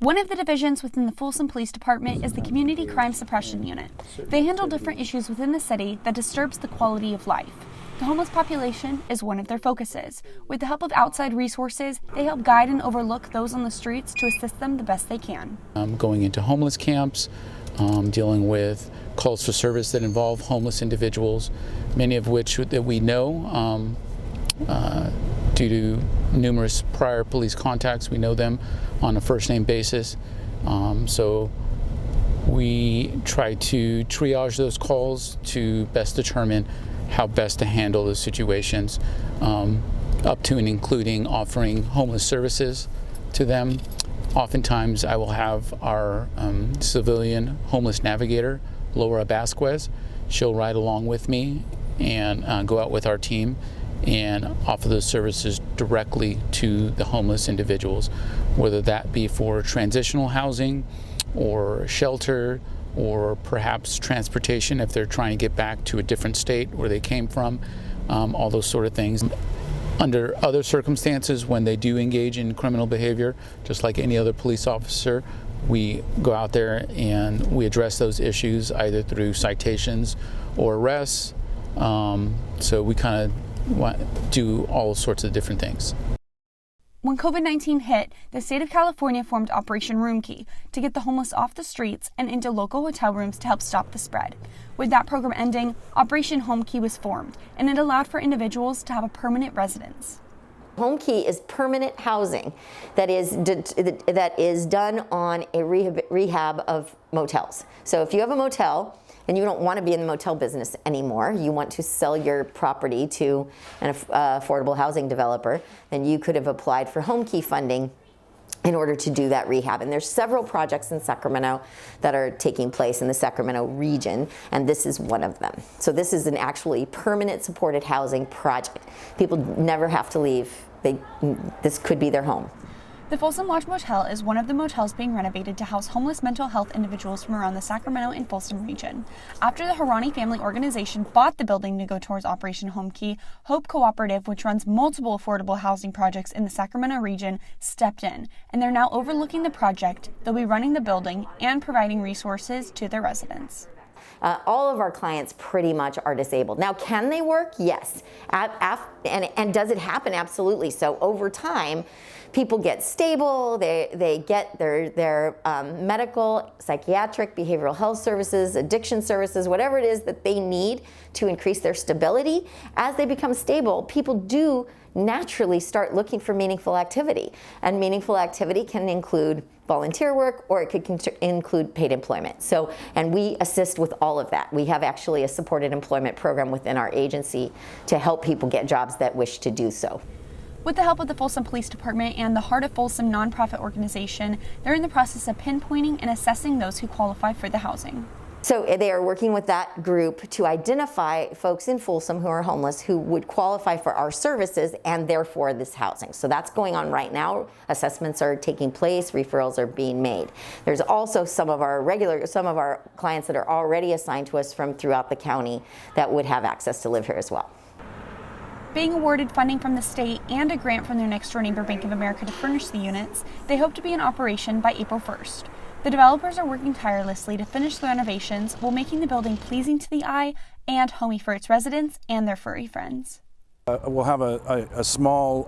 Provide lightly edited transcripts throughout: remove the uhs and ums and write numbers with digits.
One of the divisions within the Folsom Police Department is the Community Crime Suppression Unit. They handle different issues within the city that disturbs the quality of life. The homeless population is one of their focuses. With the help of outside resources, they help guide and overlook those on the streets to assist them the best they can. Going into homeless camps, dealing with calls for service that involve homeless individuals, many of which that we know due to numerous prior police contacts. We know them on a first name basis. So we try to triage those calls to best determine how best to handle those situations, up to and including offering homeless services to them. Oftentimes I will have our civilian homeless navigator, Laura Basquez. She'll ride along with me and go out with our team and offer those services directly to the homeless individuals, whether that be for transitional housing or shelter or perhaps transportation if they're trying to get back to a different state where they came from, all those sort of things. Under other circumstances, when they do engage in criminal behavior, just like any other police officer, we go out there and we address those issues either through citations or arrests. So we kind of do all sorts of different things. When COVID-19 hit, the state of California formed Operation Room Key to get the homeless off the streets and into local hotel rooms to help stop the spread. With that program ending, Operation Home Key was formed, and it allowed for individuals to have a permanent residence. Home Key is permanent housing that is done on a rehab of motels. So if you have a motel and you don't want to be in the motel business anymore, you want to sell your property to an affordable housing developer, then you could have applied for Home Key funding in order to do that rehab. And there's several projects in Sacramento that are taking place in the Sacramento region, and this is one of them. So this is an actually permanent supported housing project. People never have to leave. This could be their home. The Folsom Lodge Motel is one of the motels being renovated to house homeless mental health individuals from around the Sacramento and Folsom region. After the Harani family organization bought the building to go towards Operation Home Key, Hope Cooperative, which runs multiple affordable housing projects in the Sacramento region, stepped in, and they're now overlooking the project. They'll be running the building and providing resources to their residents. All of our clients pretty much are disabled. Now, can they work? Yes. And does it happen? Absolutely. So over time, people get stable, they get their medical, psychiatric, behavioral health services, addiction services, whatever it is that they need to increase their stability. As they become stable, people do naturally start looking for meaningful activity. And meaningful activity can include volunteer work, or it could include paid employment. So, and we assist with all of that. We have actually a supported employment program within our agency to help people get jobs that wish to do so. With the help of the Folsom Police Department and the Heart of Folsom nonprofit organization, they're in the process of pinpointing and assessing those who qualify for the housing. So they are working with that group to identify folks in Folsom who are homeless who would qualify for our services and therefore this housing. So that's going on right now. Assessments are taking place, referrals are being made. There's also some of our clients that are already assigned to us from throughout the county that would have access to live here as well. Being awarded funding from the state and a grant from their next door neighbor, Bank of America, to furnish the units, they hope to be in operation by April 1st. The developers are working tirelessly to finish the renovations while making the building pleasing to the eye and homey for its residents and their furry friends. We'll have a small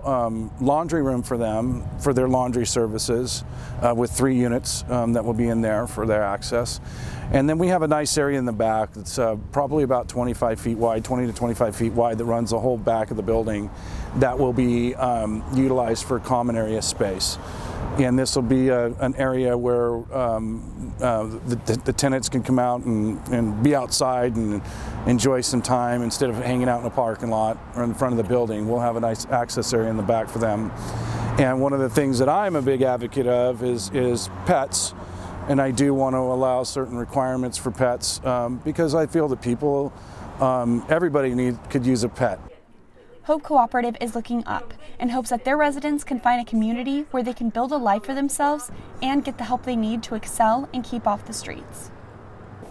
laundry room for them, for their laundry services, with 3 units that will be in there for their access. And then we have a nice area in the back that's probably about 25 feet wide, 20 to 25 feet wide, that runs the whole back of the building that will be utilized for common area space. And this will be an area where the tenants can come out and be outside and enjoy some time instead of hanging out in a parking lot or in the front of the building. We'll have a nice access area in the back for them. And one of the things that I'm a big advocate of is pets. And I do want to allow certain requirements for pets because I feel that people, everybody could use a pet. Hope Cooperative is looking up and hopes that their residents can find a community where they can build a life for themselves and get the help they need to excel and keep off the streets.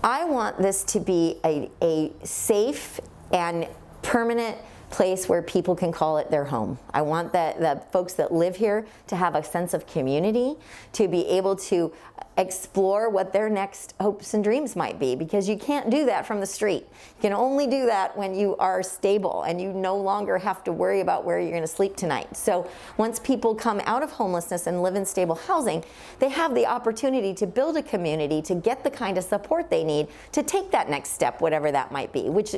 I want this to be a safe and permanent place where people can call it their home. I want the folks that live here to have a sense of community, to be able to explore what their next hopes and dreams might be, because you can't do that from the street. You can only do that when you are stable and you no longer have to worry about where you're going to sleep tonight. So once people come out of homelessness and live in stable housing, they have the opportunity to build a community, to get the kind of support they need to take that next step, whatever that might be, which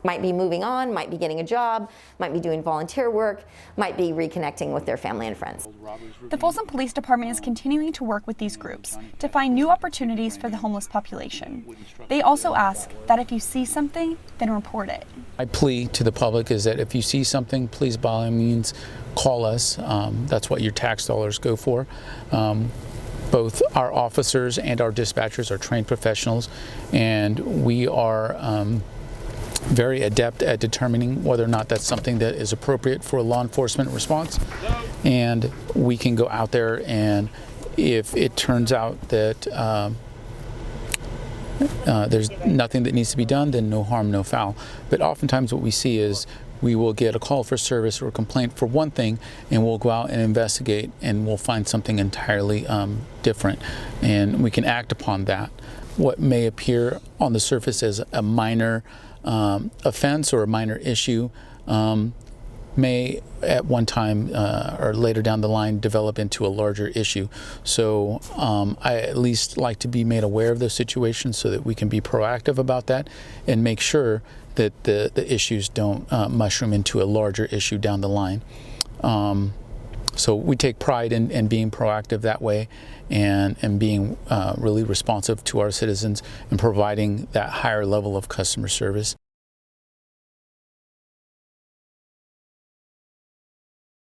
might be moving on, might be getting a job, might be doing volunteer work, might be reconnecting with their family and friends. The Folsom Police Department is continuing to work with these groups to find new opportunities for the homeless population. They also ask that if you see something, then report it. My plea to the public is that if you see something, please by all means call us. That's what your tax dollars go for. Both our officers and our dispatchers are trained professionals, and we are very adept at determining whether or not that's something that is appropriate for a law enforcement response. And we can go out there, and if it turns out that there's nothing that needs to be done, then no harm, no foul. But oftentimes what we see is we will get a call for service or a complaint for one thing, and we'll go out and investigate, and we'll find something entirely different, and we can act upon that. What may appear on the surface as a minor offense or a minor issue may at one time or later down the line develop into a larger issue. So I at least like to be made aware of those situations so that we can be proactive about that and make sure that the issues don't mushroom into a larger issue down the line. So we take pride in being proactive that way, and being really responsive to our citizens and providing that higher level of customer service.